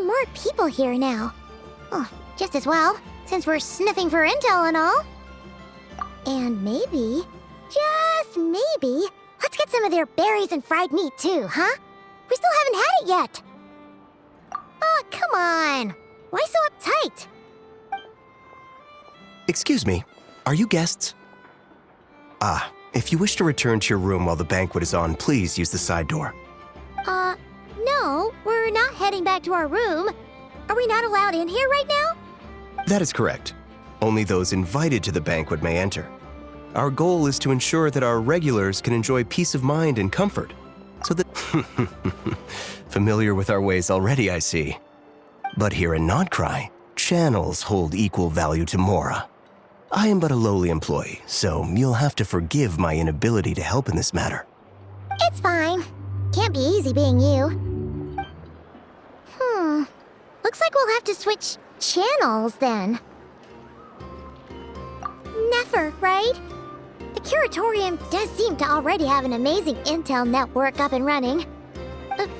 more people here now. Oh, just as well, since we're sniffing for intel and all. And maybe, just maybe, let's get some of their berries and fried meat too, huh? We still haven't had it yet. Oh, come on. Why so uptight? Excuse me, are you guests? If you wish to return to your room while the banquet is on, please use the side door. No, we're not heading back to our room. Are we not allowed in here right now? That is correct. Only those invited to the banquet may enter. Our goal is to ensure that our regulars can enjoy peace of mind and comfort. So that... Familiar with our ways already, I see. But here in Nod-Krai, channels hold equal value to Mora. I am but a lowly employee, so you'll have to forgive my inability to help in this matter. It's fine. Can't be easy being you. Looks like we'll have to switch channels then. Never, right? The Curatorium does seem to already have an amazing intel network up and running. But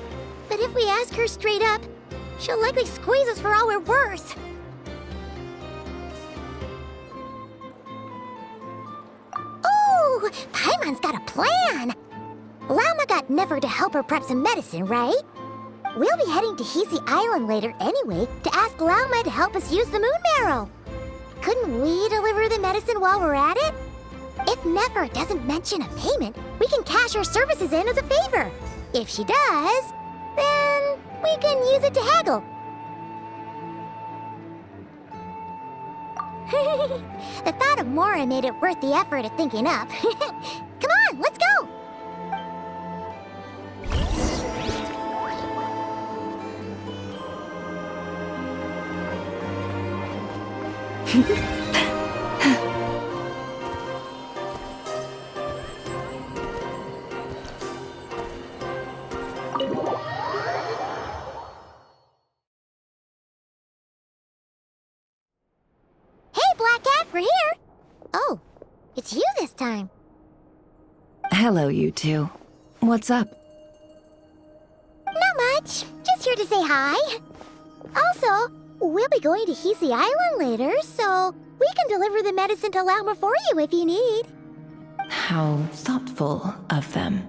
if we ask her straight up, she'll likely squeeze us for all we're worth. Ooh, Paimon's got a plan! Llama got Never to help her prep some medicine, right? We'll be heading to Hisi Island later anyway to ask Llama to help us use the moon marrow. Couldn't we deliver the medicine while we're at it? If Never doesn't mention a payment, we can cash our services in as a favor. If she does, then we can use it to haggle. The thought of Mora made it worth the effort of thinking up. Come on, let's go! Black Cat, we're here! Oh, it's you this time. Hello, you two. What's up? Not much. Just here to say hi. Also, we'll be going to Hisi Island later, so we can deliver the medicine to Llama for you if you need. How thoughtful of them.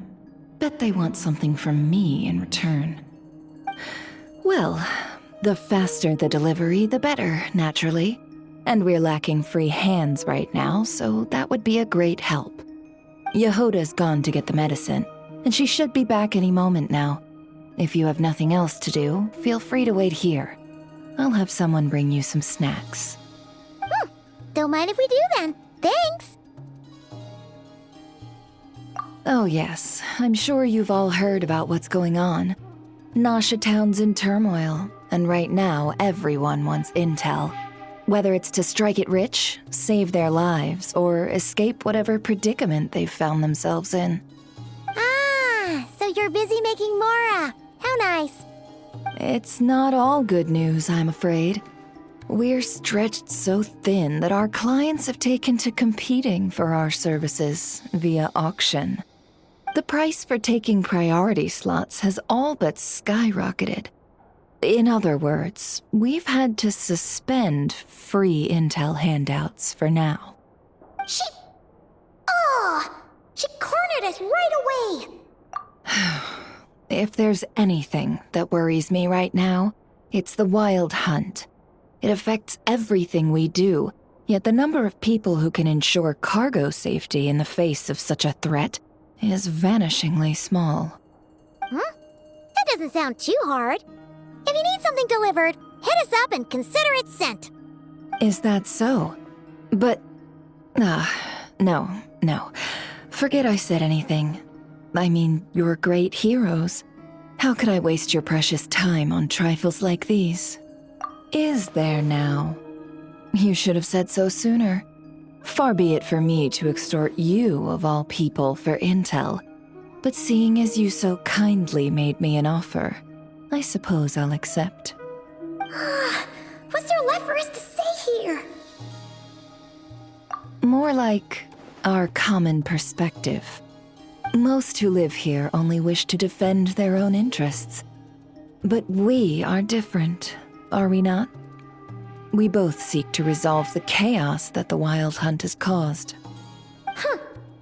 Bet they want something from me in return. Well, the faster the delivery, the better, naturally. And we're lacking free hands right now, so that would be a great help. Yehoda's gone to get the medicine, and she should be back any moment now. If you have nothing else to do, feel free to wait here. I'll have someone bring you some snacks. Don't mind if we do then. Thanks! Oh yes, I'm sure you've all heard about what's going on. Nasha Town's in turmoil, and right now everyone wants intel. Whether it's to strike it rich, save their lives, or escape whatever predicament they've found themselves in. Ah, so you're busy making Mora. How nice. It's not all good news, I'm afraid. We're stretched so thin that our clients have taken to competing for our services via auction. The price for taking priority slots has all but skyrocketed. In other words, we've had to suspend free intel handouts for now. She cornered us right away! If there's anything that worries me right now, it's the wild hunt. It affects everything we do, yet the number of people who can ensure cargo safety in the face of such a threat is vanishingly small. That doesn't sound too hard. If you need something delivered, hit us up and consider it sent. Is that so? But... no. Forget I said anything. I mean, you're great heroes. How could I waste your precious time on trifles like these? Is there now? You should have said so sooner. Far be it for me to extort you, of all people, for intel. But seeing as you so kindly made me an offer, I suppose I'll accept. What's there left for us to say here? More like our common perspective. Most who live here only wish to defend their own interests. But we are different, are we not? We both seek to resolve the chaos that the Wild Hunt has caused. Huh.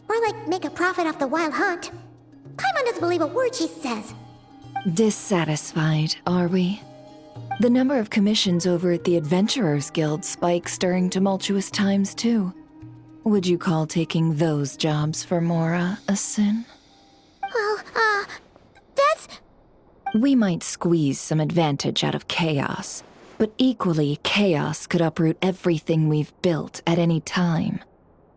Or like make a profit off the Wild Hunt. Paimon doesn't believe a word she says. Dissatisfied, are we? The number of commissions over at the Adventurers Guild spikes during tumultuous times, too. Would you call taking those jobs for Mora a sin? Well, that's... We might squeeze some advantage out of chaos, but equally, chaos could uproot everything we've built at any time.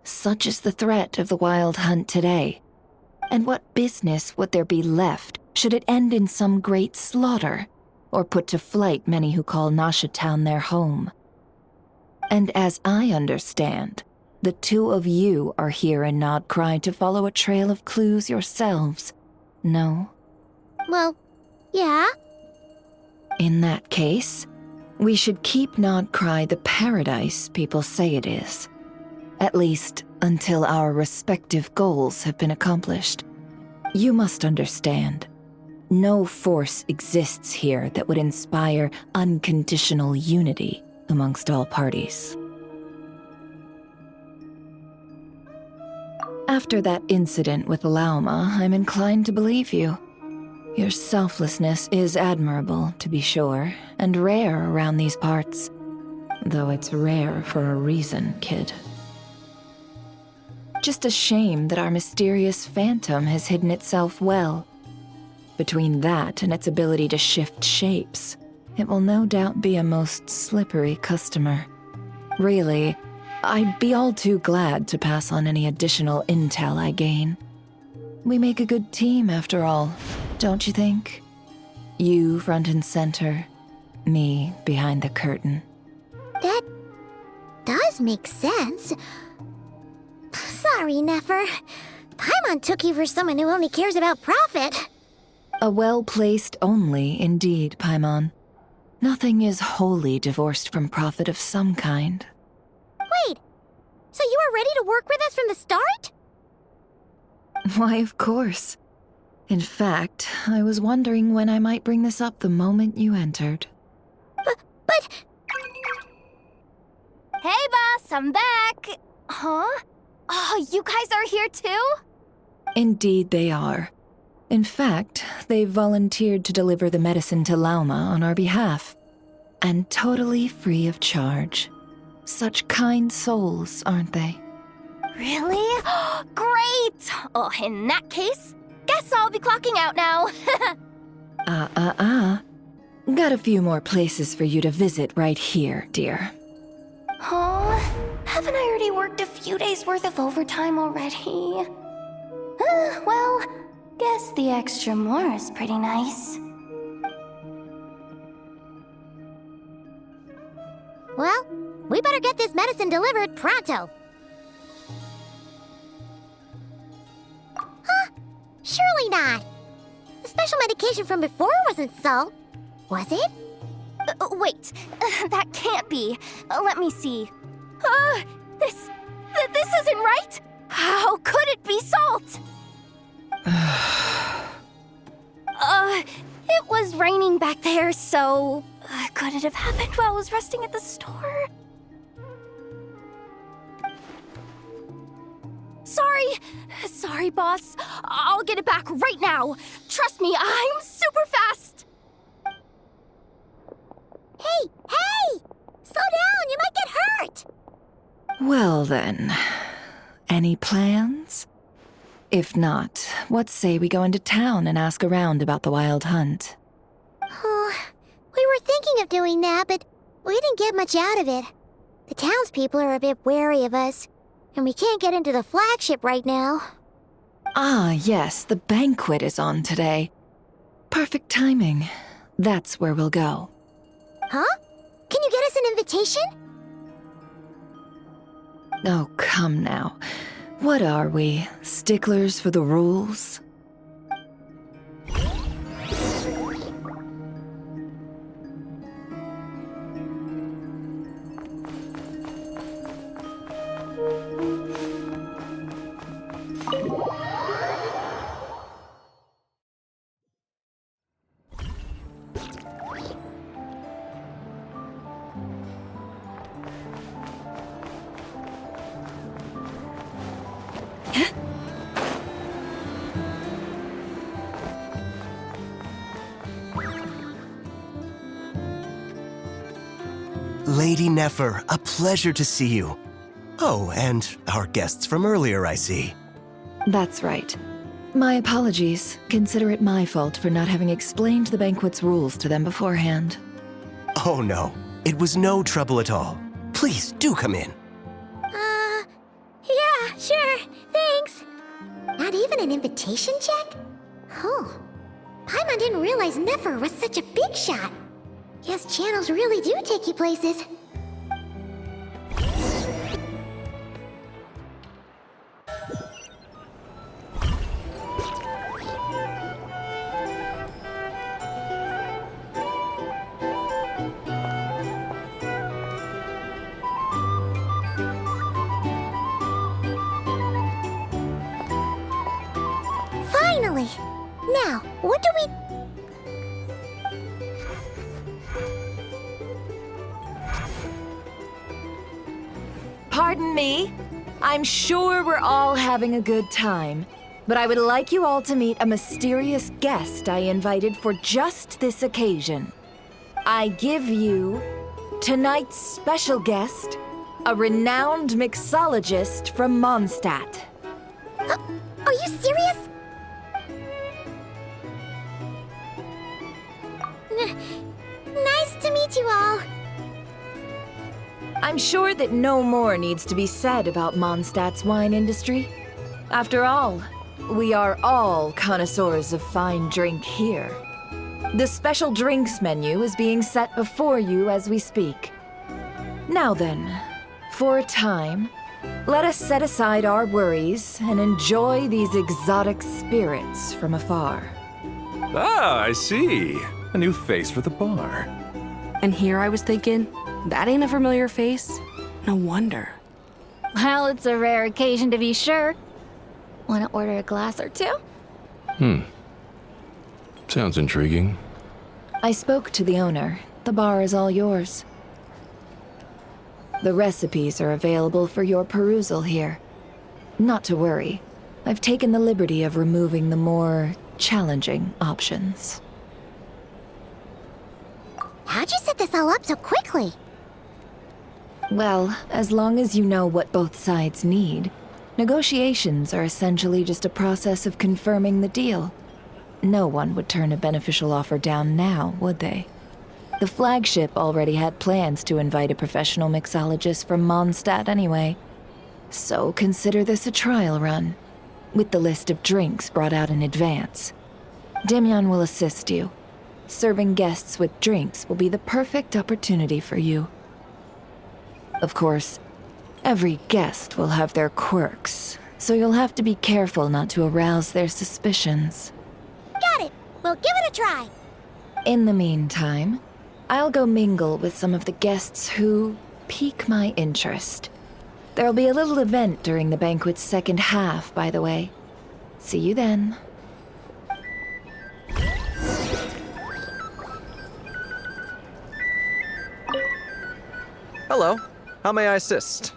Such is the threat of the Wild Hunt today. And what business would there be left should it end in some great slaughter, or put to flight many who call Nasha Town their home? And as I understand, the two of you are here in Nod-Krai to follow a trail of clues yourselves, no? Well, yeah. In that case, we should keep Nod-Krai the paradise people say it is. At least, until our respective goals have been accomplished. You must understand, no force exists here that would inspire unconditional unity amongst all parties. After that incident with Lauma, I'm inclined to believe you. Your selflessness is admirable, to be sure, and rare around these parts. Though it's rare for a reason, kid. Just a shame that our mysterious phantom has hidden itself well. Between that and its ability to shift shapes, it will no doubt be a most slippery customer. Really, I'd be all too glad to pass on any additional intel I gain. We make a good team, after all, don't you think? You front and center, me behind the curtain. That does make sense. Sorry, Nefer. Paimon took you for someone who only cares about profit. A well-placed only, indeed, Paimon. Nothing is wholly divorced from profit of some kind. Wait, so you were ready to work with us from the start? Why, of course. In fact, I was wondering when I might bring this up the moment you entered. But... Hey, boss, I'm back! Huh? Oh, you guys are here too? Indeed they are. In fact, they've volunteered to deliver the medicine to Lauma on our behalf. And totally free of charge. Such kind souls, aren't they? Really? Great! Oh, in that case, guess I'll be clocking out now. Got a few more places for you to visit right here, dear. Huh? Haven't I already worked a few days worth of overtime already? Well, guess the extra more is pretty nice. Well, we better get this medicine delivered pronto. Huh? Surely not. The special medication from before wasn't salt, was it? Wait, that can't be. Let me see. This isn't right! How could it be salt? It was raining back there, so... could it have happened while I was resting at the store? Sorry, boss. I'll get it back right now. Trust me, I'm super fast. Hey! Slow down, you might get hurt! Well then, any plans? If not, what say we go into town and ask around about the Wild Hunt? Oh, we were thinking of doing that, but we didn't get much out of it. The townspeople are a bit wary of us, and we can't get into the flagship right now. Ah, yes, the banquet is on today. Perfect timing. That's where we'll go. Huh? Can you get us an invitation? Oh, come now. What are we, sticklers for the rules? Lady Nefer, a pleasure to see you. Oh, and our guests from earlier, I see. That's right. My apologies. Consider it my fault for not having explained the banquet's rules to them beforehand. Oh no, it was no trouble at all. Please, do come in. Yeah, sure, thanks. Not even an invitation check? Oh, Paimon didn't realize Nefer was such a big shot. Yes, channels really do take you places. Finally! Now, what do we... Pardon me? I'm sure we're all having a good time, but I would like you all to meet a mysterious guest I invited for just this occasion. I give you tonight's special guest, a renowned mixologist from Mondstadt. Are you serious? Nice to meet you all. I'm sure that no more needs to be said about Mondstadt's wine industry. After all, we are all connoisseurs of fine drink here. The special drinks menu is being set before you as we speak. Now then, for a time, let us set aside our worries and enjoy these exotic spirits from afar. Ah, I see. A new face for the bar. And here I was thinking, that ain't a familiar face. No wonder. Well, it's a rare occasion to be sure. Want to order a glass or two? Sounds intriguing. I spoke to the owner. The bar is all yours. The recipes are available for your perusal here. Not to worry. I've taken the liberty of removing the more challenging options. How'd you set this all up so quickly? Well, as long as you know what both sides need, negotiations are essentially just a process of confirming the deal. No one would turn a beneficial offer down now, would they? The flagship already had plans to invite a professional mixologist from Mondstadt anyway. So consider this a trial run, with the list of drinks brought out in advance. Demyon will assist you. Serving guests with drinks will be the perfect opportunity for you. Of course, every guest will have their quirks, so you'll have to be careful not to arouse their suspicions. Got it! We'll give it a try! In the meantime, I'll go mingle with some of the guests who pique my interest. There'll be a little event during the banquet's second half, by the way. See you then. Hello. How may I assist?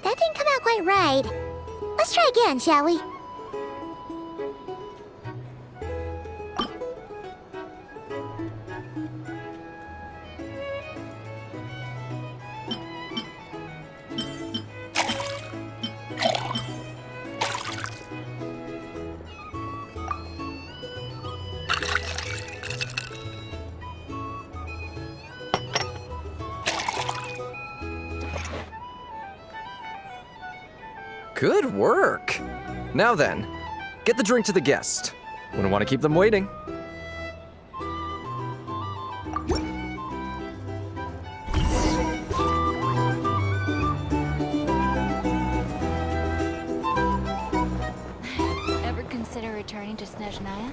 That didn't come out quite right. Let's try again, shall we? Good work. Now then, get the drink to the guest. Wouldn't want to keep them waiting. Ever consider returning to Snezhnaya?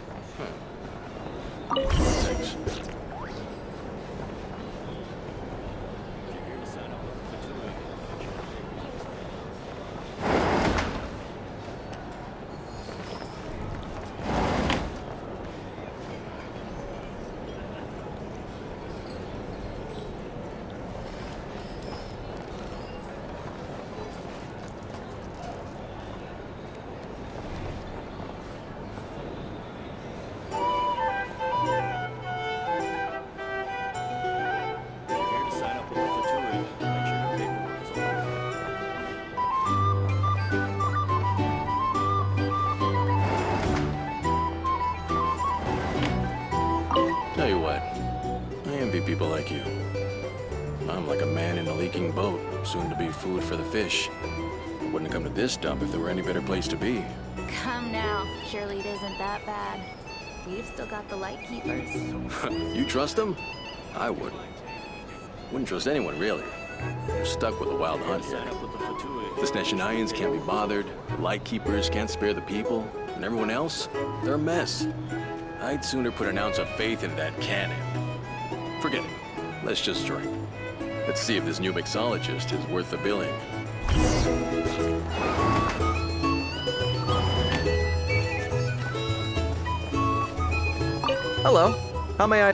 people like you. I'm like a man in a leaking boat, soon to be food for the fish. I wouldn't come to this dump if there were any better place to be. Come now. Surely it isn't that bad. We've still got the light keepers. You trust them? I wouldn't. Wouldn't trust anyone, really. We're stuck with the wild hunt here. The Sneshanians can't be bothered, the light keepers can't spare the people, and everyone else, they're a mess. I'd sooner put an ounce of faith into that cannon. Forget it. Let's just drink. Let's see if this new mixologist is worth the billing. Hello. How may I...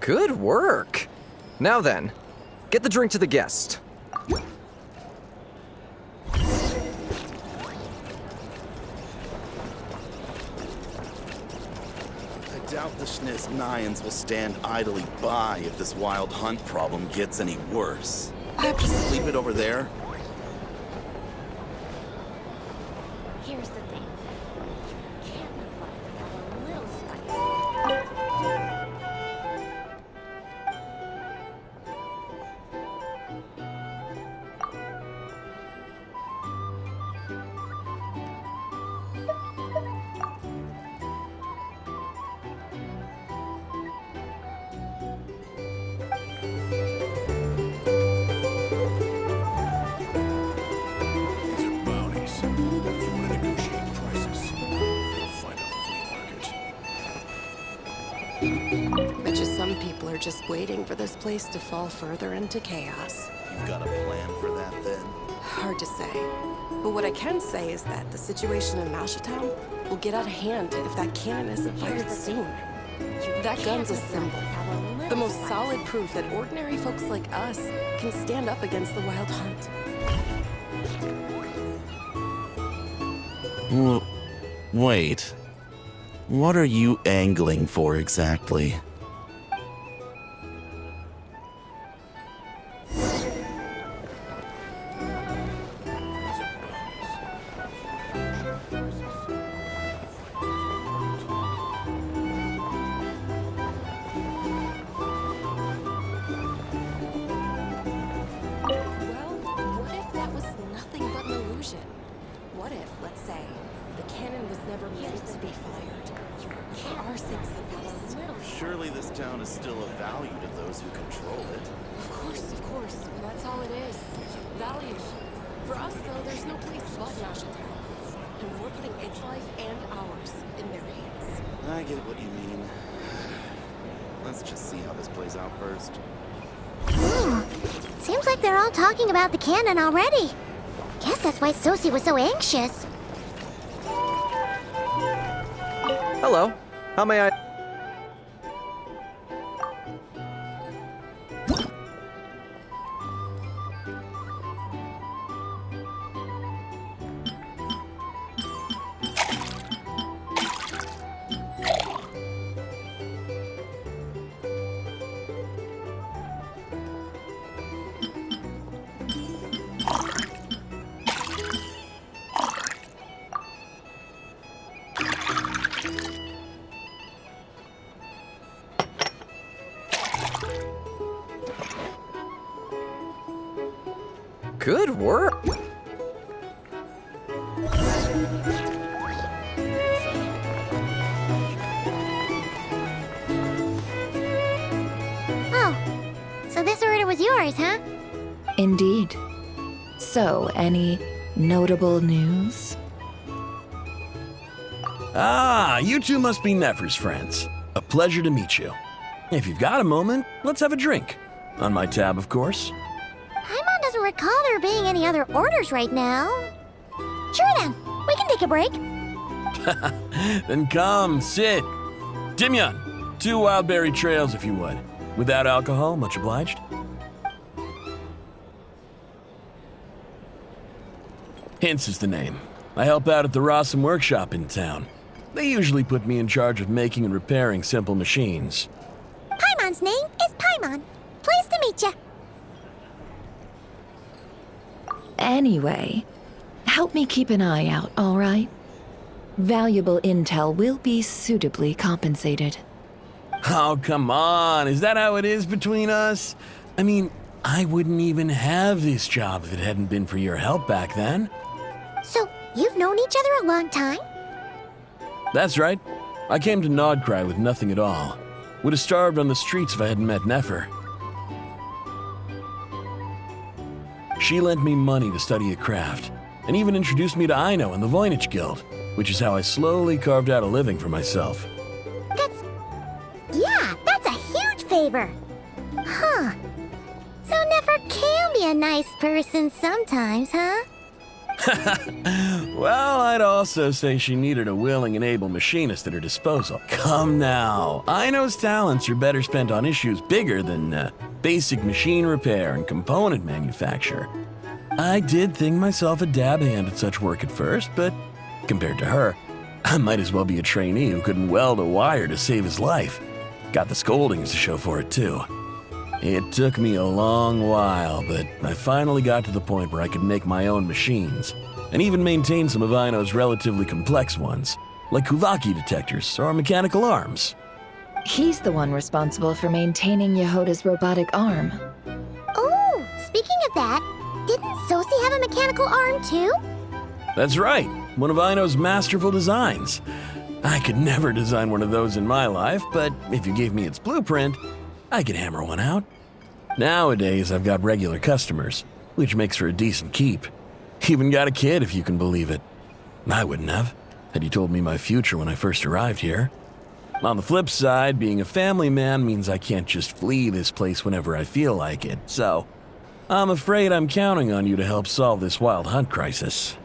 Good work. Now then, get the drink to the guest. I doubt the Sneshanians will stand idly by if this wild hunt problem gets any worse. Just leave it over there. Here's the thing. You can't live life without a little spice. Bet you some people are just waiting for this place to fall further into chaos. You've got a plan for that, then? Hard to say. But what I can say is that the situation in Mashatown will get out of hand if that cannon isn't fired soon. That gun's a symbol. The most solid proof that ordinary folks like us can stand up against the wild hunt. Wait. What are you angling for exactly? What if, let's say, the cannon was never meant to be fired? For our sakes at least. Surely this town is still of value to those who control it. Of course. Well, that's all it is. Value. For us, though, there's no place but Mashatown. And we're putting its life and ours in their hands. I get what you mean. Let's just see how this plays out first. Seems like they're all talking about the cannon already. Guess that's why Sosie was so anxious. Hello. How may I... Good work. Oh, so this order was yours, huh? Indeed. So, any notable news? Ah, you two must be Nefer's friends. A pleasure to meet you. If you've got a moment, let's have a drink. On my tab, of course. Paimon doesn't recall there being any other orders right now. Sure then, we can take a break. Then come, sit. Dimyon, 2 wildberry trails if you would. Without alcohol, much obliged. Hints is the name. I help out at the Rossum workshop in town. They usually put me in charge of making and repairing simple machines. Paimon's name is Paimon. Pleased to meet you. Anyway, help me keep an eye out, all right? Valuable intel will be suitably compensated. Oh, come on. Is that how it is between us? I mean, I wouldn't even have this job if it hadn't been for your help back then. So, you've known each other a long time? That's right. I came to Nod-Krai with nothing at all. Would have starved on the streets if I hadn't met Nefer. She lent me money to study a craft, and even introduced me to Aino and the Voynich Guild, which is how I slowly carved out a living for myself. That's a huge favor. Huh. So Nefer can be a nice person sometimes, huh? Well, I'd also say she needed a willing and able machinist at her disposal. Come now. Aino's talents are better spent on issues bigger than basic machine repair and component manufacture. I did think myself a dab hand at such work at first, but compared to her, I might as well be a trainee who couldn't weld a wire to save his life. Got the scoldings to show for it, too. It took me a long while, but I finally got to the point where I could make my own machines, and even maintain some of Aino's relatively complex ones, like Kuvaki detectors or mechanical arms. He's the one responsible for maintaining Yehoda's robotic arm. Oh, speaking of that, didn't Sosi have a mechanical arm too? That's right, one of Aino's masterful designs. I could never design one of those in my life, but if you gave me its blueprint, I could hammer one out. Nowadays, I've got regular customers, which makes for a decent keep. Even got a kid, if you can believe it. I wouldn't have, had you told me my future when I first arrived here. On the flip side, being a family man means I can't just flee this place whenever I feel like it, so I'm afraid I'm counting on you to help solve this wild hunt crisis.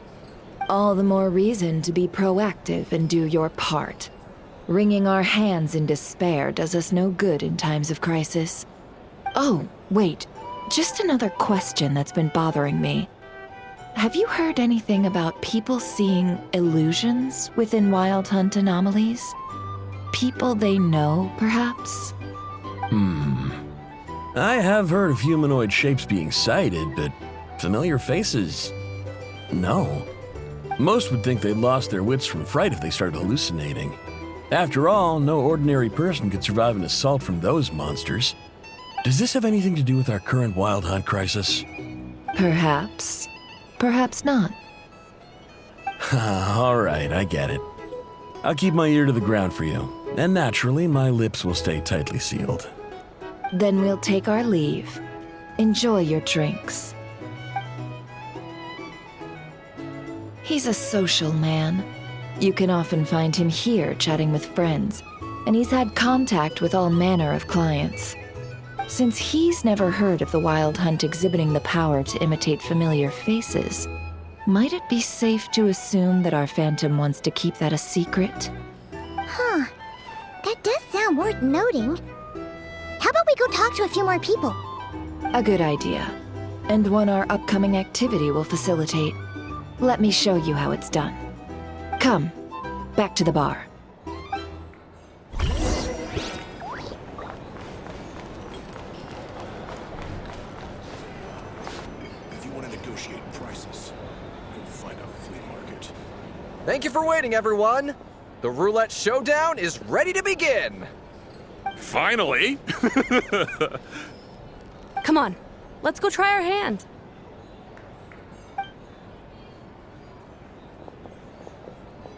All the more reason to be proactive and do your part. Wringing our hands in despair does us no good in times of crisis. Oh, wait. Just another question that's been bothering me. Have you heard anything about people seeing illusions within Wild Hunt anomalies? People they know, perhaps? I have heard of humanoid shapes being sighted, but familiar faces? No. Most would think they'd lost their wits from fright if they started hallucinating. After all, no ordinary person could survive an assault from those monsters. Does this have anything to do with our current Wild Hunt crisis? Perhaps. Perhaps not. All right, I get it. I'll keep my ear to the ground for you, and naturally, my lips will stay tightly sealed. Then we'll take our leave. Enjoy your drinks. He's a social man. You can often find him here chatting with friends, and he's had contact with all manner of clients. Since he's never heard of the Wild Hunt exhibiting the power to imitate familiar faces, might it be safe to assume that our Phantom wants to keep that a secret? Huh. That does sound worth noting. How about we go talk to a few more people? A good idea, and one our upcoming activity will facilitate. Let me show you how it's done. Come, back to the bar. If you want to negotiate prices, go find a flea market. Thank you for waiting, everyone. The roulette showdown is ready to begin. Finally! Come on, let's go try our hand.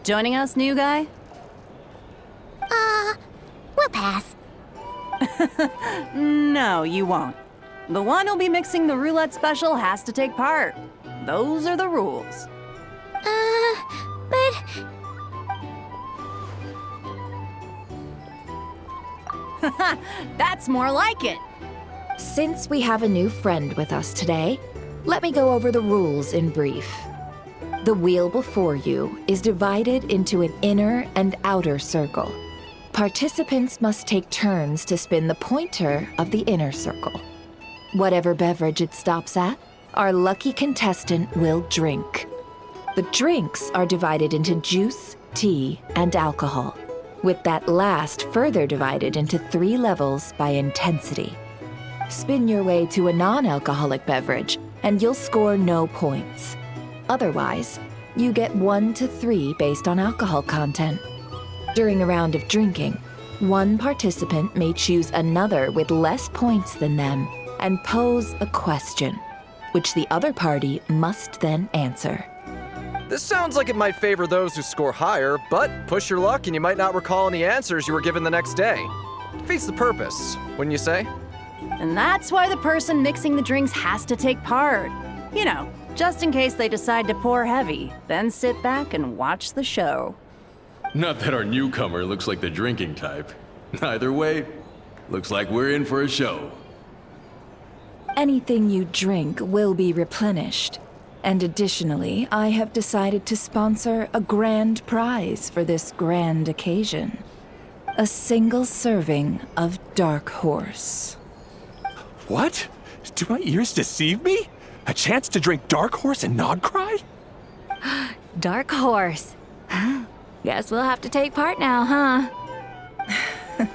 Joining us, new guy? We'll pass. No, you won't. The one who'll be mixing the roulette special has to take part. Those are the rules. But... That's more like it. Since we have a new friend with us today, let me go over the rules in brief. The wheel before you is divided into an inner and outer circle. Participants must take turns to spin the pointer of the inner circle. Whatever beverage it stops at, our lucky contestant will drink. The drinks are divided into juice, tea, and alcohol, with that last further divided into 3 levels by intensity. Spin your way to a non-alcoholic beverage, and you'll score no points. Otherwise, you get 1 to 3 based on alcohol content. During a round of drinking, one participant may choose another with less points than them and pose a question, which the other party must then answer. This sounds like it might favor those who score higher, but push your luck and you might not recall any answers you were given the next day. Defeats the purpose, wouldn't you say? And that's why the person mixing the drinks has to take part. You know, just in case they decide to pour heavy, then sit back and watch the show. Not that our newcomer looks like the drinking type. Either way, looks like we're in for a show. Anything you drink will be replenished. And additionally, I have decided to sponsor a grand prize for this grand occasion. A single serving of Dark Horse. What? Do my ears deceive me? A chance to drink Dark Horse and Nod-Krai? Dark Horse. Guess we'll have to take part now, huh?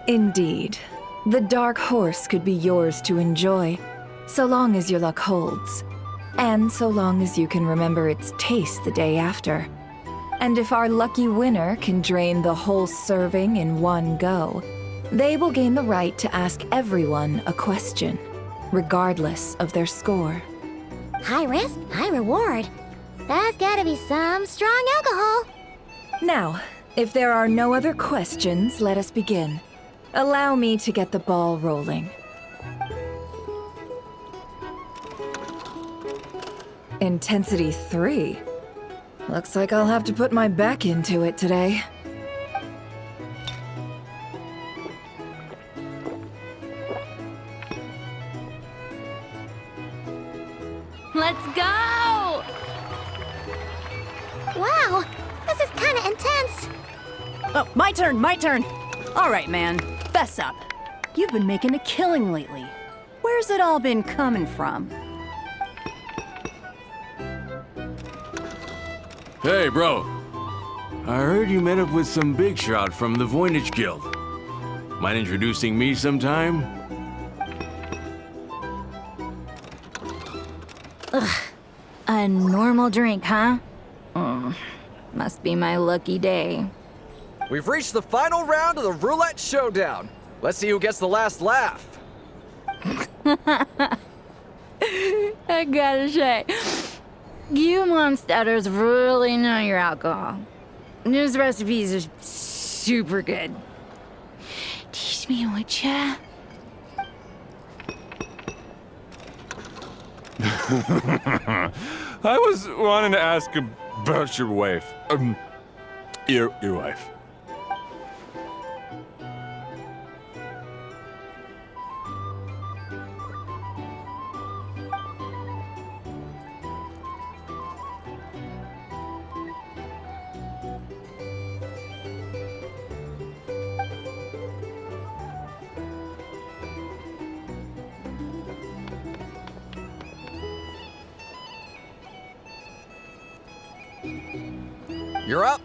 Indeed. The Dark Horse could be yours to enjoy, so long as your luck holds. And so long as you can remember its taste the day after. And if our lucky winner can drain the whole serving in one go, they will gain the right to ask everyone a question, regardless of their score. High risk, high reward. That's gotta be some strong alcohol. Now, if there are no other questions, let us begin. Allow me to get the ball rolling. Intensity 3. Looks like I'll have to put my back into it today. Let's go! Wow, this is kinda intense. Oh, my turn, my turn. All right, man, fess up. You've been making a killing lately. Where's it all been coming from? Hey, bro. I heard you met up with some big shot from the Voynich Guild. Mind introducing me sometime? Ugh. A normal drink, huh? Must be my lucky day. We've reached the final round of the roulette showdown. Let's see who gets the last laugh. I gotta say, you Momstatters really know your alcohol. These recipes are super good. Teach me, would ya? I was wanting to ask about your wife. Your wife. You're up.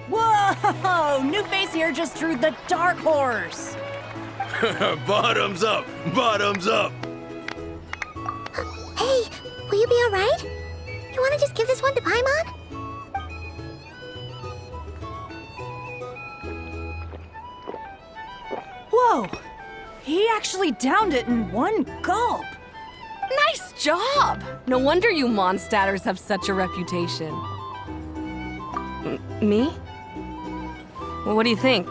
Whoa! New face here just drew the Dark Horse. Bottoms up! Bottoms up! Hey, will you be alright? You wanna just give this one to Paimon? Whoa! He actually downed it in one gulp. Nice job! No wonder you Mondstatters have such a reputation. Me? Well, what do you think?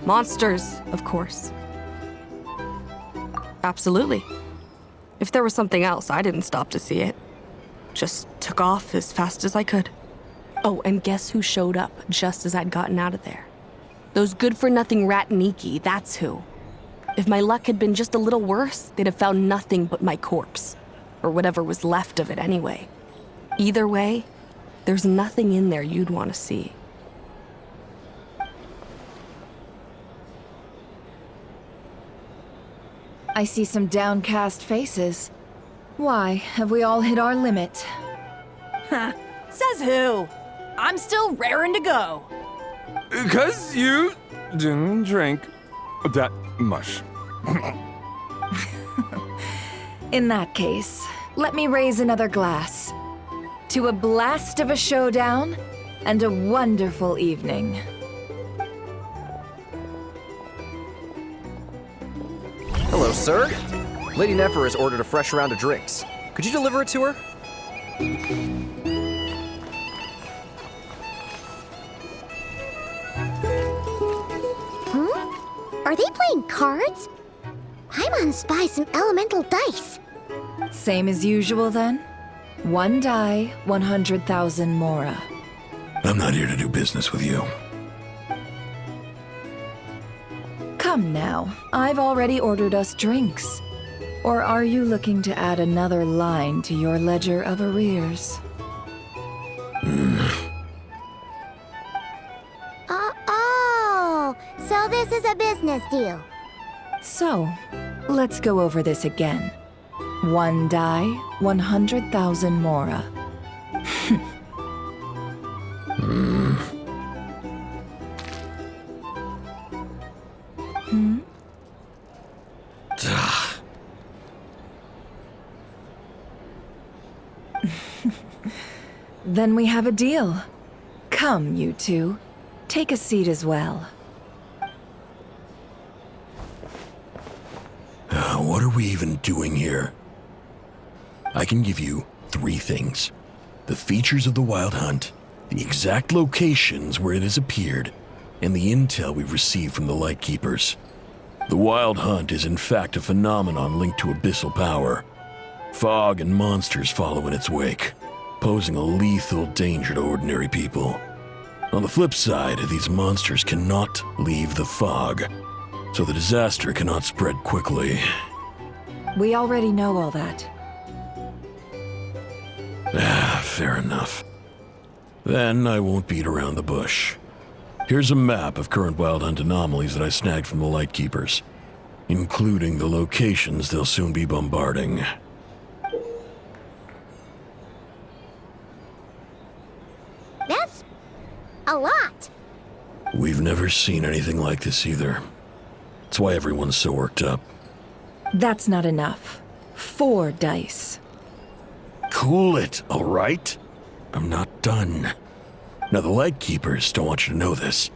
Monsters, of course. Absolutely. If there was something else, I didn't stop to see it. Just took off as fast as I could. Oh, and guess who showed up just as I'd gotten out of there? Those good-for-nothing rat Niki, that's who. If my luck had been just a little worse, they'd have found nothing but my corpse. Or whatever was left of it anyway. Either way, There's nothing in there you'd want to see. I see some downcast faces. Why, have we all hit our limit? Ha! Says who? I'm still raring to go. 'Cause you didn't drink that much. In that case, let me raise another glass. To a blast of a showdown and a wonderful evening. Hello, sir. Lady Nefer has ordered a fresh round of drinks. Could you deliver it to her? Are they playing cards? Paimon spies some elemental dice. Same as usual then? One die, 100,000 mora. I'm not here to do business with you. Come now, I've already ordered us drinks. Or are you looking to add another line to your ledger of arrears? Oh, so this is a business deal. So, let's go over this again. One die, 100,000 mora. Then we have a deal. Come, you two. Take a seat as well. What are we even doing here? I can give you 3 things. The features of the Wild Hunt, the exact locations where it has appeared, and the intel we've received from the Lightkeepers. The Wild Hunt is in fact a phenomenon linked to abyssal power. Fog and monsters follow in its wake, posing a lethal danger to ordinary people. On the flip side, these monsters cannot leave the fog, so the disaster cannot spread quickly. We already know all that. Fair enough. Then I won't beat around the bush. Here's a map of current Wild Hunt anomalies that I snagged from the Lightkeepers, including the locations they'll soon be bombarding. That's a lot. We've never seen anything like this either. That's why everyone's so worked up. That's not enough. 4 dice. Cool it, all right? I'm not done. Now, the Lightkeepers don't want you to know this,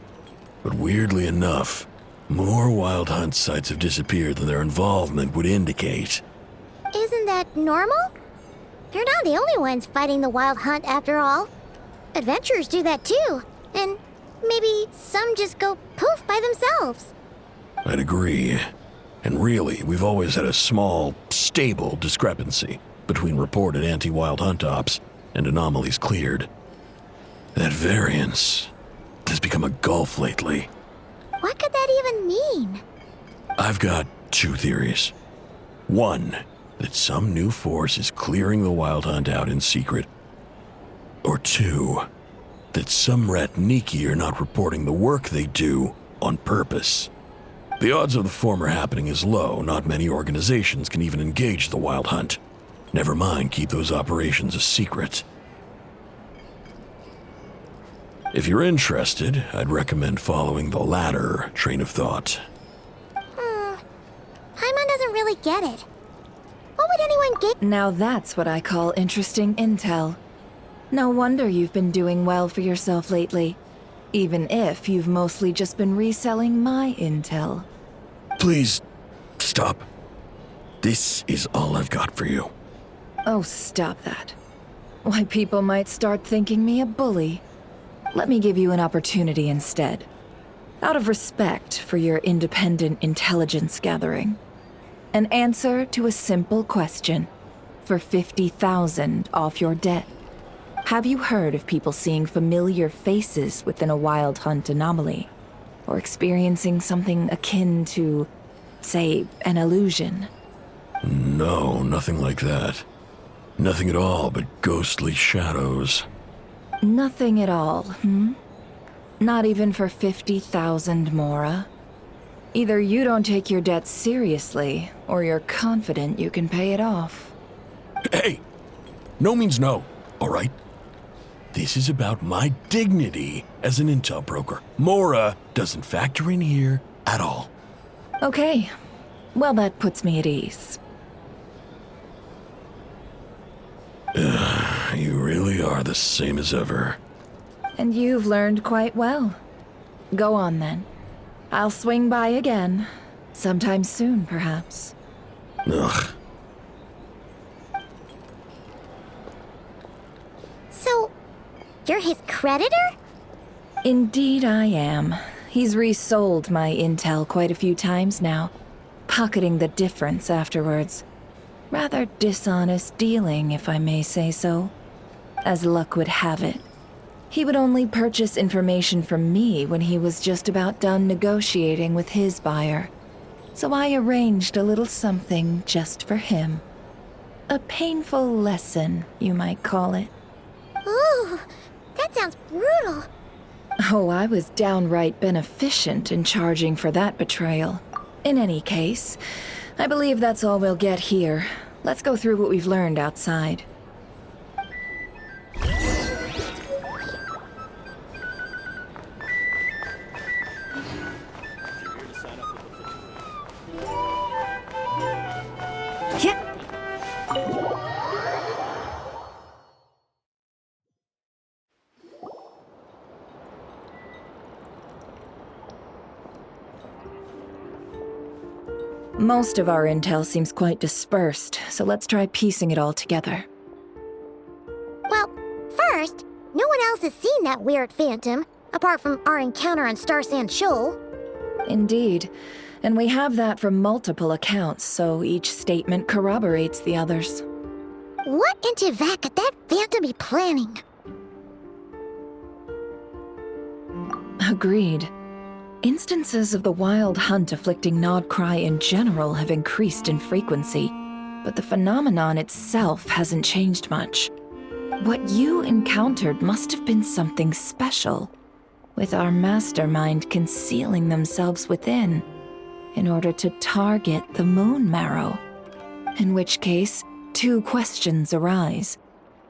but weirdly enough, more Wild Hunt sites have disappeared than their involvement would indicate. Isn't that normal? They're not the only ones fighting the Wild Hunt after all. Adventurers do that too, and maybe some just go poof by themselves. I'd agree. And really, we've always had a small, stable discrepancy between reported anti-Wild Hunt ops and anomalies cleared. That variance has become a gulf lately. What could that even mean? I've got 2 theories. One, that some new force is clearing the Wild Hunt out in secret. Or 2, that some Ratniki are not reporting the work they do on purpose. The odds of the former happening is low. Not many organizations can even engage the Wild Hunt. Never mind keep those operations a secret. If you're interested, I'd recommend following the latter train of thought. Paimon doesn't really get it. What would anyone get? Now that's what I call interesting intel. No wonder you've been doing well for yourself lately. Even if you've mostly just been reselling my intel. Please, stop. This is all I've got for you. Oh, stop that. Why, people might start thinking me a bully. Let me give you an opportunity instead. Out of respect for your independent intelligence gathering. An answer to a simple question. For 50,000 off your debt. Have you heard of people seeing familiar faces within a Wild Hunt anomaly? Or experiencing something akin to, say, an illusion? No, nothing like that. Nothing at all but ghostly shadows. Nothing at all, Not even for 50,000 Mora? Either you don't take your debt seriously, or you're confident you can pay it off. Hey! No means no, all right? This is about my dignity as an intel broker. Mora doesn't factor in here at all. Okay. Well, that puts me at ease. You really are the same as ever. And you've learned quite well. Go on, then. I'll swing by again. Sometime soon, perhaps. Ugh. So, you're his creditor? Indeed I am. He's resold my intel quite a few times now, pocketing the difference afterwards. Rather dishonest dealing, if I may say so. As luck would have it, he would only purchase information from me when he was just about done negotiating with his buyer. So I arranged a little something just for him. A painful lesson, you might call it. Ooh, that sounds brutal. Oh, I was downright beneficent in charging for that betrayal. In any case, I believe that's all we'll get here. Let's go through what we've learned outside. Most of our intel seems quite dispersed, so let's try piecing it all together. Well, first, no one else has seen that weird phantom, apart from our encounter on Star Sand Shoal. Indeed, and we have that from multiple accounts, so each statement corroborates the others. What in Teyvat could that phantom be planning? Agreed. Instances of the wild hunt afflicting Nod-Krai in general have increased in frequency, but the phenomenon itself hasn't changed much. What you encountered must have been something special, with our mastermind concealing themselves within, in order to target the moon marrow. In which case, two questions arise.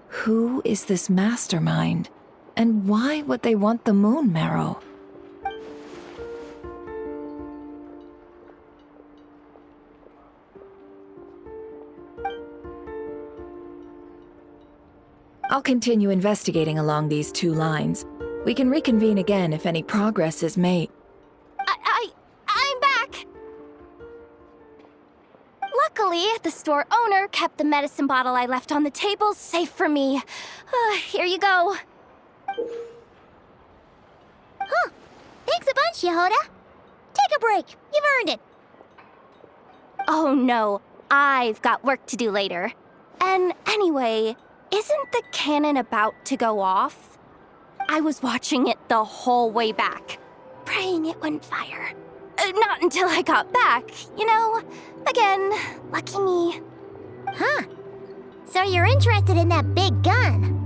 Who is this mastermind, and why would they want the moon marrow? I'll continue investigating along these two lines. We can reconvene again if any progress is made. I'm back! Luckily, the store owner kept the medicine bottle I left on the table safe for me. Here you go. Huh. Thanks a bunch, Yehoda. Take a break. You've earned it. Oh no, I've got work to do later. And anyway, isn't the cannon about to go off? I was watching it the whole way back, praying it wouldn't fire. Not until I got back, you know? Again, lucky me. Huh. So you're interested in that big gun?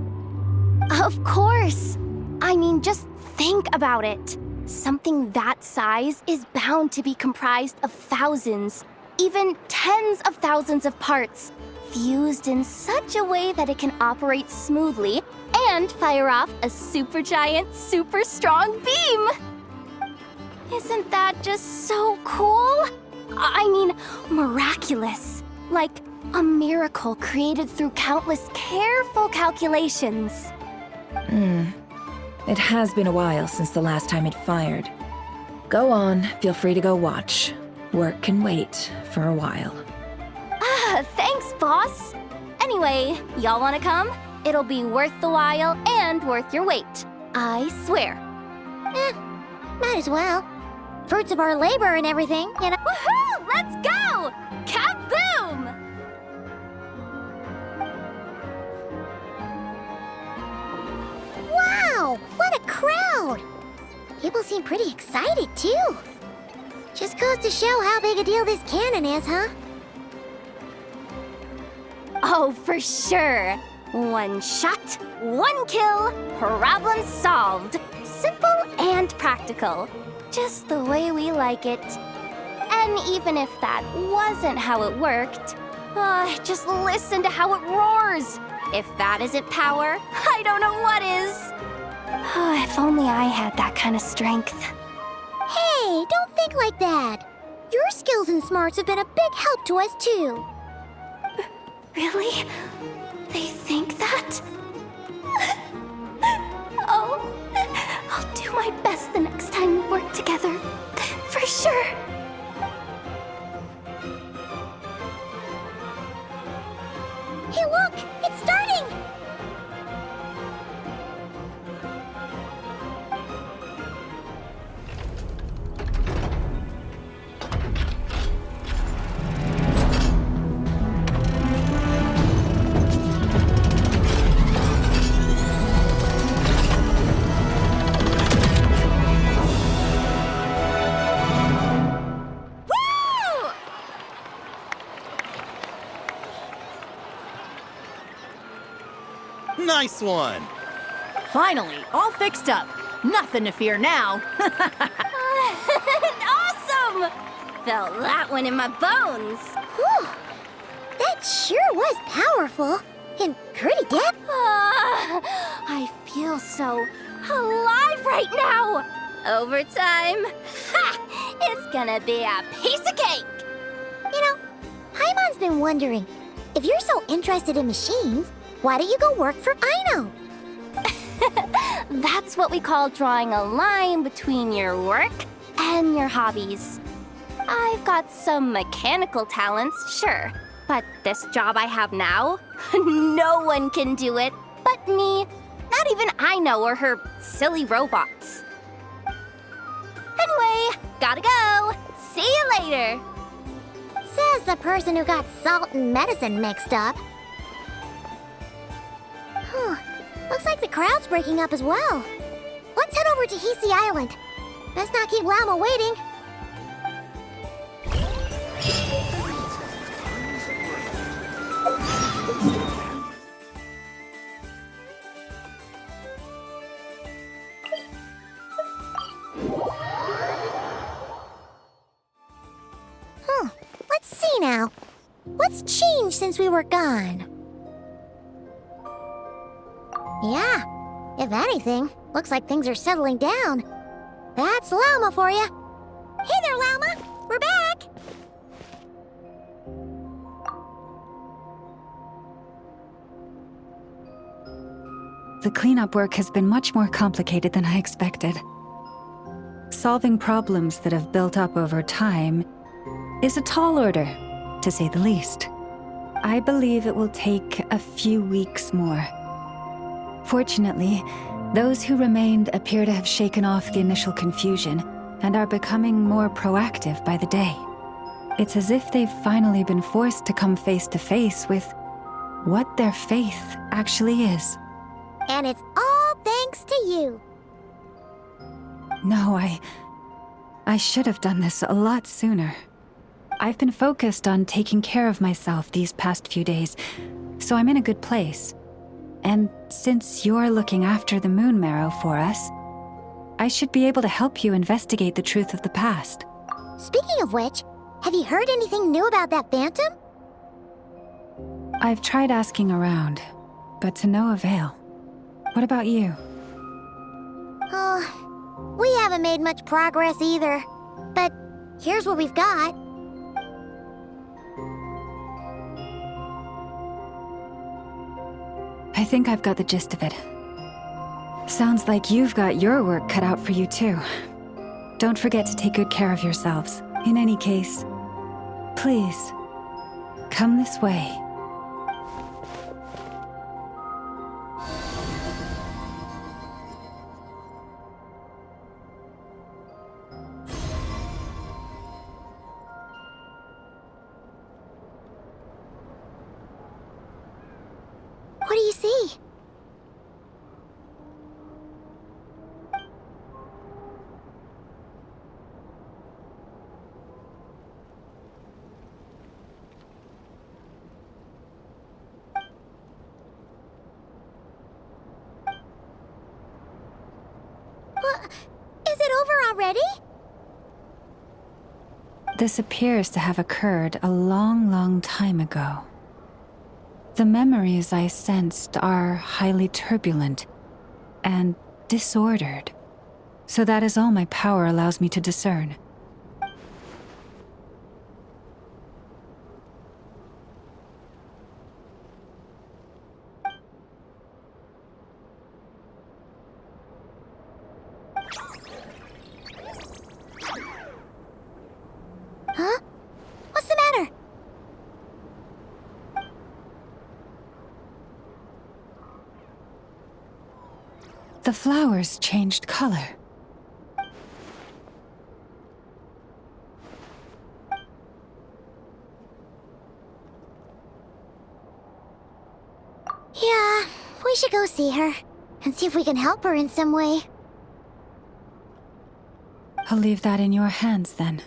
Of course. I mean, just think about it. Something that size is bound to be comprised of thousands, even tens of thousands of parts, fused in such a way that it can operate smoothly and fire off a supergiant, super strong beam! Isn't that just so cool? I mean, miraculous. Like a miracle created through countless careful calculations. It has been a while since the last time it fired. Go on, feel free to go watch. Work can wait for a while. Thanks, boss. Anyway, y'all wanna come? It'll be worth the while and worth your wait. I swear. Might as well. Fruits of our labor and everything, you know. Woohoo! Let's go! Kaboom! Wow! What a crowd! People seem pretty excited, too. Just goes to show how big a deal this cannon is, huh? Oh, for sure. One shot, one kill, problem solved. Simple and practical. Just the way we like it. And even if that wasn't how it worked, just listen to how it roars. If that isn't power, I don't know what is. If only I had that kind of strength. Hey, don't think like that. Your skills and smarts have been a big help to us, too. Really? They think that? Oh, I'll do my best the next time we work together. For sure. Hey, look! It's starting! Nice one! Finally, all fixed up. Nothing to fear now. Awesome! Felt that one in my bones. Whew. That sure was powerful. And pretty dead. I feel so alive right now. Overtime. Ha! It's gonna be a piece of cake. You know, Paimon's been wondering, if you're so interested in machines, why don't you go work for Aino? That's what we call drawing a line between your work and your hobbies. I've got some mechanical talents, sure, but this job I have now, no one can do it but me. Not even Aino or her silly robots. Anyway, gotta go. See you later. Says the person who got salt and medicine mixed up. Looks like the crowd's breaking up as well. Let's head over to Hisi Island. Best not keep Llama waiting. Let's see now. What's changed since we were gone? Yeah, if anything, looks like things are settling down. That's Llama for you. Hey there, Llama. We're back. The cleanup work has been much more complicated than I expected. Solving problems that have built up over time is a tall order, to say the least. I believe it will take a few weeks more. Fortunately, those who remained appear to have shaken off the initial confusion and are becoming more proactive by the day. It's as if they've finally been forced to come face to face with what their faith actually is. And it's all thanks to you. No, I should have done this a lot sooner. I've been focused on taking care of myself these past few days, so I'm in a good place. And since you're looking after the Moon Marrow for us, I should be able to help you investigate the truth of the past. Speaking of which, have you heard anything new about that phantom? I've tried asking around, but to no avail. What about you? Oh, we haven't made much progress either. But here's what we've got. I think I've got the gist of it. Sounds like you've got your work cut out for you too. Don't forget to take good care of yourselves. In any case, please, come this way. What do you see? Is it over already? This appears to have occurred a long, long time ago. The memories I sensed are highly turbulent and disordered. So that is all my power allows me to discern. Huh? What's the matter? The flowers changed color. Yeah, we should go see her and see if we can help her in some way. I'll leave that in your hands then.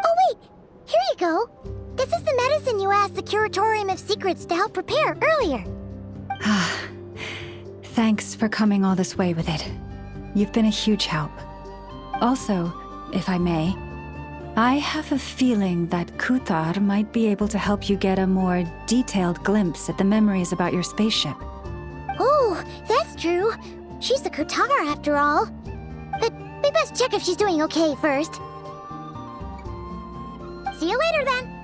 Oh wait, here you go. This is the medicine you asked the Curatorium of Secrets to help prepare earlier. Thanks for coming all this way with it. You've been a huge help. Also, if I may, I have a feeling that Kuthar might be able to help you get a more detailed glimpse at the memories about your spaceship. Oh, that's true. She's the Kutara after all. But we best check if she's doing okay first. See you later then.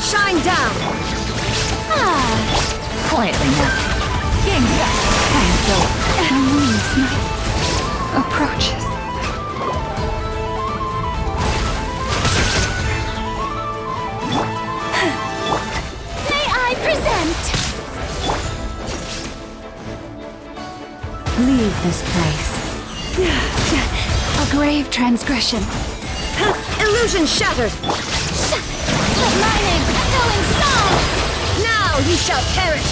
Shine down! Quietly now. Game's up. Time's over. Enemies might approach us. May I present? Leave this place. A grave transgression. Illusion shattered! But my name, echoing song! Now you shall perish!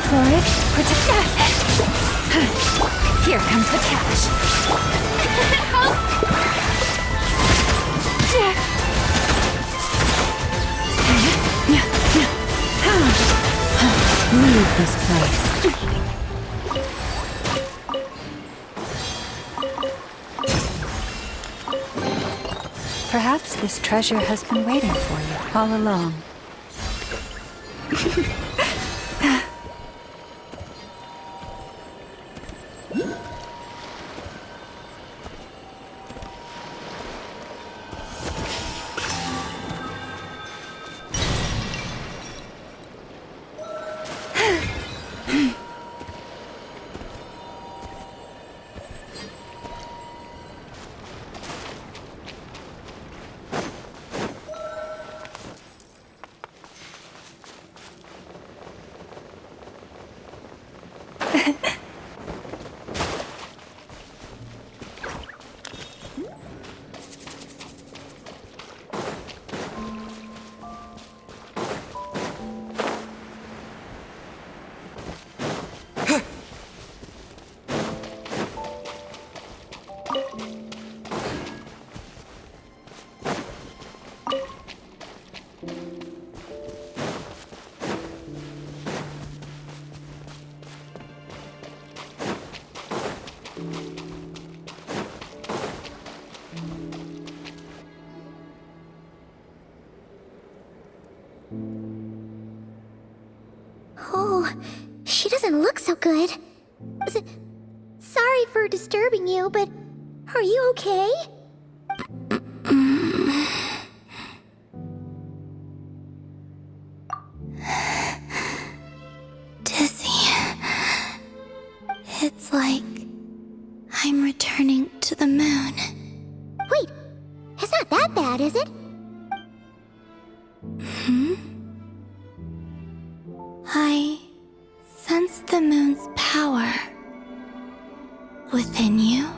Forest, protect. Here comes the cash. Leave this place. Perhaps this treasure has been waiting for you all along. Oh, she doesn't look so good. Sorry for disturbing you, but are you okay? Dizzy. It's like I'm returning to the moon. Wait, it's not that bad, is it? I sense the moon's power within you.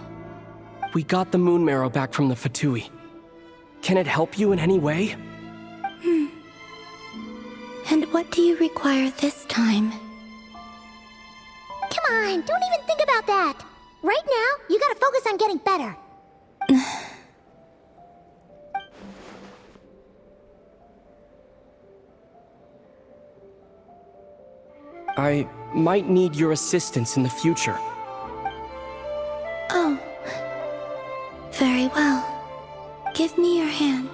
We got the moon marrow back from the Fatui. Can it help you in any way? And what do you require this time? Come on, don't even think about that. Right now, you gotta focus on getting better. I might need your assistance in the future. Oh. Very well. Give me your hand.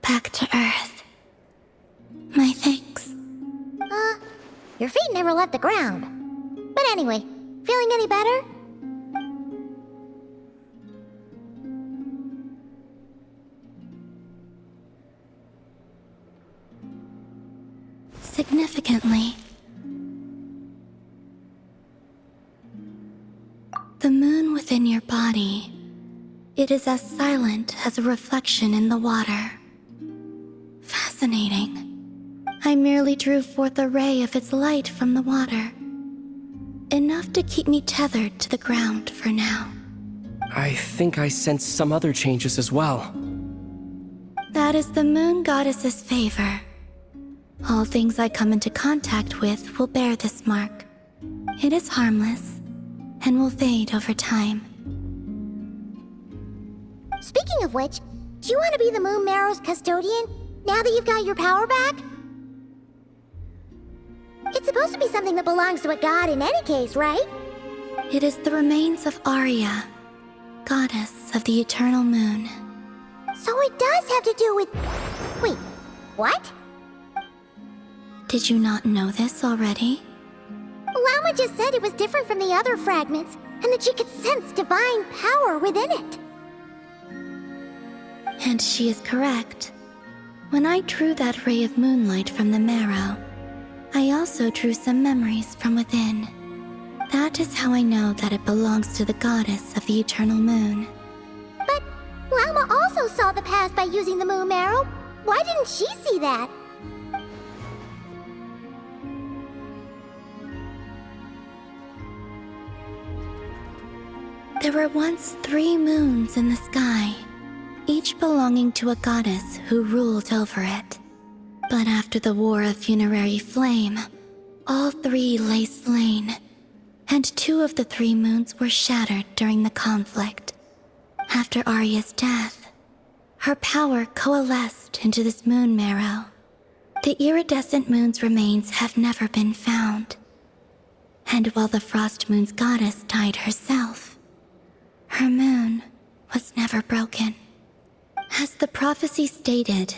Back to Earth. My thanks. Your feet never left the ground. But anyway, feeling any better? Significantly. The moon within your body, it is as silent as a reflection in the water. Fascinating. I merely drew forth a ray of its light from the water. Enough to keep me tethered to the ground for now. I think I sense some other changes as well. That is the moon goddess's favor. All things I come into contact with will bear this mark. It is harmless and will fade over time. Speaking of which, do you want to be the Moon Marrow's custodian now that you've got your power back? It's supposed to be something that belongs to a god in any case, right? It is the remains of Arya, goddess of the eternal moon. So it does have to do with... Wait, what? Did you not know this already? Lauma just said it was different from the other fragments, and that she could sense divine power within it. And she is correct. When I drew that ray of moonlight from the marrow, I also drew some memories from within. That is how I know that it belongs to the goddess of the eternal moon. But Lauma also saw the past by using the moon marrow. Why didn't she see that? There were once 3 moons in the sky, each belonging to a goddess who ruled over it. But after the War of Funerary Flame, all 3 lay slain, and 2 of the 3 moons were shattered during the conflict. After Arya's death, her power coalesced into this moon marrow. The iridescent moon's remains have never been found. And while the Frost Moon's goddess died herself, her moon was never broken. As the prophecy stated,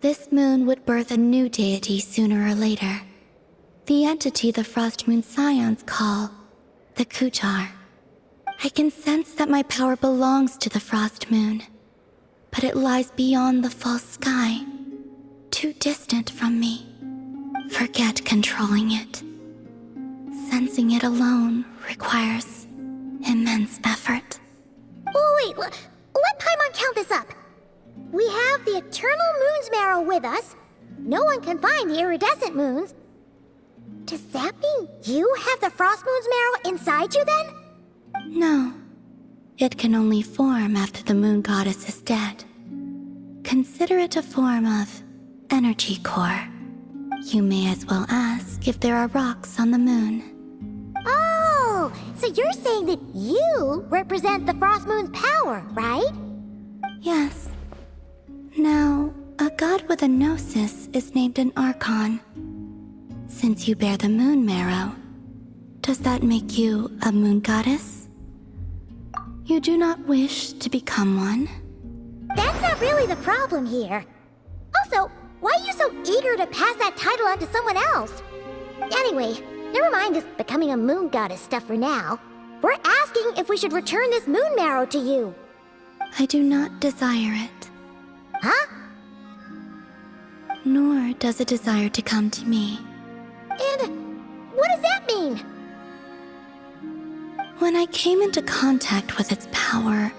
this moon would birth a new deity sooner or later. The entity the Frost Moon Scions call the Kutar. I can sense that my power belongs to the Frost Moon, but it lies beyond the false sky, too distant from me. Forget controlling it. Sensing it alone requires immense effort. Oh, wait, let Paimon count this up. We have the Eternal Moon's marrow with us. No one can find the iridescent moons. Does that mean you have the Frost Moon's marrow inside you then? No. It can only form after the moon goddess is dead. Consider it a form of energy core. You may as well ask if there are rocks on the moon. Oh, so So you're saying that you represent the Frost Moon's power, right? Yes. Now, a god with a gnosis is named an Archon. Since you bear the moon marrow, does that make you a moon goddess? You do not wish to become one? That's not really the problem here. Also, why are you so eager to pass that title on to someone else? Anyway, never mind this becoming a moon goddess stuff for now. We're asking if we should return this moon marrow to you. I do not desire it. Huh? Nor does it desire to come to me. And what does that mean? When I came into contact with its power,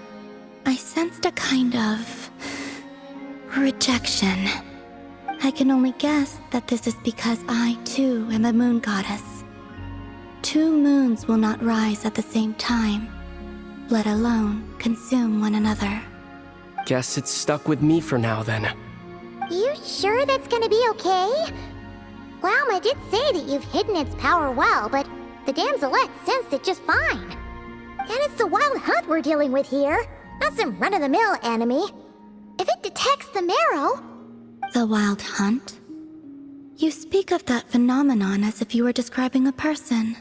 I sensed a kind of rejection. I can only guess that this is because I, too, am a moon goddess. 2 moons will not rise at the same time, let alone consume one another. Guess it's stuck with me for now, then. You sure that's gonna be okay? Lauma did say that you've hidden its power well, but the damselette sensed it just fine. And it's the wild hunt we're dealing with here, not some run-of-the-mill enemy. If it detects the marrow... The wild hunt? You speak of that phenomenon as if you were describing a person.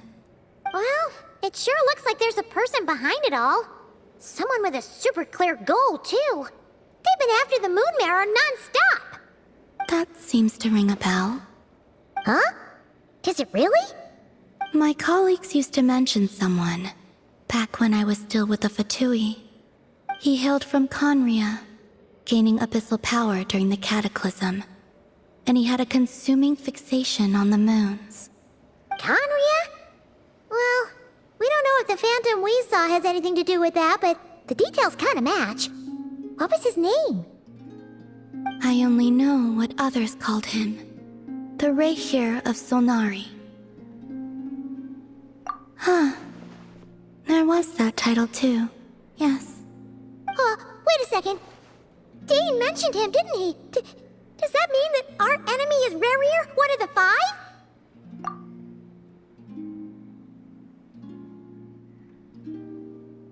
Well, it sure looks like there's a person behind it all. Someone with a super clear goal, too. They've been after the moon marrow non-stop. That seems to ring a bell. Huh? Does it really? My colleagues used to mention someone, back when I was still with the Fatui. He hailed from Conria, gaining abyssal power during the Cataclysm, and he had a consuming fixation on the moons. Conria? Well, we don't know if the phantom we saw has anything to do with that, but the details kind of match. What was his name? I only know what others called him. The Rehir of Solnari. Huh. There was that title too. Yes. Wait a second. Dane mentioned him, didn't he? Does that mean that our enemy is Rerir, one of the 5?